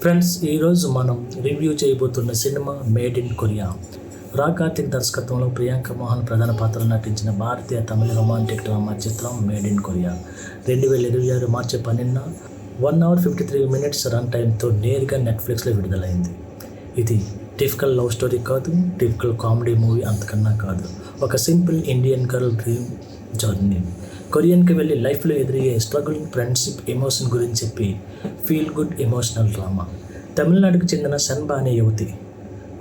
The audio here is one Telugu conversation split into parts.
ఫ్రెండ్స్, ఈరోజు మనం రివ్యూ చేయబోతున్న సినిమా మేడ్ ఇన్ కొరియా. రా కార్తిక్ దర్శకత్వంలో ప్రియాంక మోహన్ ప్రధాన పాత్రలో నటించిన భారతీయ తమిళ రొమాంటిక్ డ్రామా చిత్రం మేడ్ ఇన్ కొరియా 2026 మార్చి 12న 1 hour 53 minutes రన్ టైంతో నేరుగా నెట్ఫ్లిక్స్లో విడుదలైంది. ఇది టిపికల్ లవ్ స్టోరీ కాదు, టిపికల్ కామెడీ మూవీ అంతకన్నా కాదు. ఒక simple Indian girl dream journey. కొరియన్కి వెళ్ళి లైఫ్లో ఎదురయ్యే స్ట్రగుల్, ఫ్రెండ్షిప్, ఎమోషన్ గురించి చెప్పి ఫీల్ గుడ్ ఎమోషనల్ డ్రామా. తమిళనాడుకు చెందిన సెన్బా అనే యువతి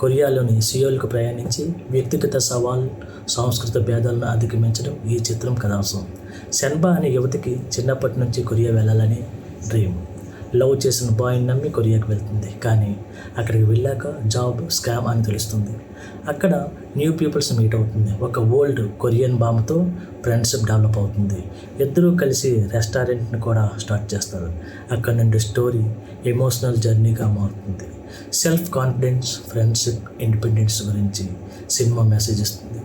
కొరియాలోని సియోల్కు ప్రయాణించి వ్యక్తిగత సవాల్, సాంస్కృతిక భేదాలను అధిగమించడం ఈ చిత్రం కథాంశం. సెన్బా అనే యువతికి చిన్నప్పటి నుంచి కొరియా వెళ్ళాలని డ్రీమ్. లవ్ చేసిన బాయ్ని నమ్మి కొరియాకి వెళ్తుంది. కానీ అక్కడికి వెళ్ళాక జాబ్ స్కామ్ అని తెలుస్తుంది. అక్కడ న్యూ పీపుల్స్ మీట్ అవుతుంది. ఒక ఓల్డ్ కొరియన్ బామ్తో ఫ్రెండ్షిప్ డెవలప్ అవుతుంది. ఇద్దరూ కలిసి రెస్టారెంట్ని కూడా స్టార్ట్ చేస్తారు. అక్కడ నుండి స్టోరీ ఎమోషనల్ జర్నీగా మారుతుంది. సెల్ఫ్ కాన్ఫిడెన్స్, ఫ్రెండ్షిప్, ఇండిపెండెన్స్ గురించి సినిమా మెసేజ్ ఇస్తుంది.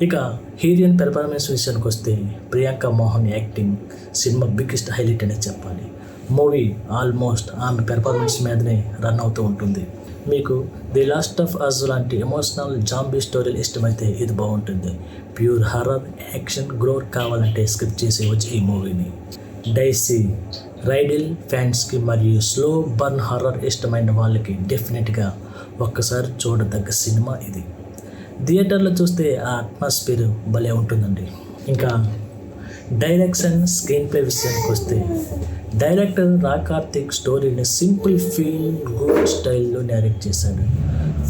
ఇక హీరోయిన్ పెర్ఫార్మెన్స్ విషయానికి వస్తే Priyanka Mohan acting cinema biggest highlight అనేది చెప్పాలి. మూవీ ఆల్మోస్ట్ ఆమె పెర్ఫార్మెన్స్ మీదనే రన్ అవుతూ ఉంటుంది. మీకు ది లాస్ట్ ఆఫ్ అస్ లాంటి ఎమోషనల్ జాంబీ స్టోరీలు ఇష్టమైతే ఇది బాగుంటుంది. ప్యూర్ హర్రర్, యాక్షన్, గ్రోత్ కావాలంటే స్కిప్ చేసేవచ్చు ఈ మూవీని. డైసీ రైడిల్ ఫ్యాన్స్కి మరియు స్లో బర్న్ హర్రర్ ఇష్టమైన వాళ్ళకి డెఫినెట్గా ఒక్కసారి చూడదగ్గ సినిమా ఇది. థియేటర్లో చూస్తే ఆ అట్మాస్ఫియర్ భలే ఉంటుందండి. ఇంకా డైరెక్షన్, స్క్రీన్ ప్లే విషయానికి వస్తే డైరెక్టర్ రా కార్తిక్ స్టోరీని సింపుల్ ఫీల్ గుడ్ స్టైల్లో నేరేట్ చేశాడు.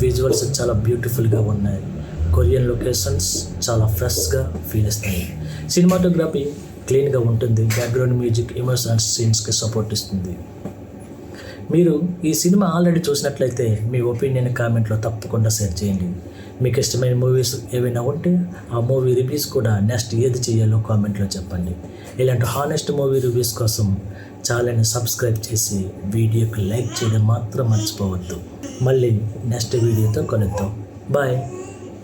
విజువల్స్ చాలా బ్యూటిఫుల్గా ఉన్నాయి. కొరియన్ లొకేషన్స్ చాలా ఫ్రెష్గా ఫీల్ ఇస్తాయి. సినిమాటోగ్రఫీ క్లీన్గా ఉంటుంది. బ్యాక్గ్రౌండ్ మ్యూజిక్ ఎమోషనల్ సీన్స్కి సపోర్ట్ ఇస్తుంది. మీరు ఈ సినిమా ఆల్రెడీ చూసినట్లయితే మీ ఒపీనియన్ కామెంట్లో తప్పకుండా షేర్ చేయండి. మీకు ఇష్టమైన మూవీస్ ఏవైనా ఉంటే ఆ మూవీ రివ్యూస్ కూడా నెక్స్ట్ ఏది చేయాలో కామెంట్లో చెప్పండి. ఇలాంటి హానెస్ట్ మూవీ రివ్యూస్ కోసం ఛానల్ని సబ్స్క్రైబ్ చేసి వీడియోకి లైక్ చేయడం మాత్రం మర్చిపోవద్దు. మళ్ళీ నెక్స్ట్ వీడియోతో కలుద్దాం. బాయ్.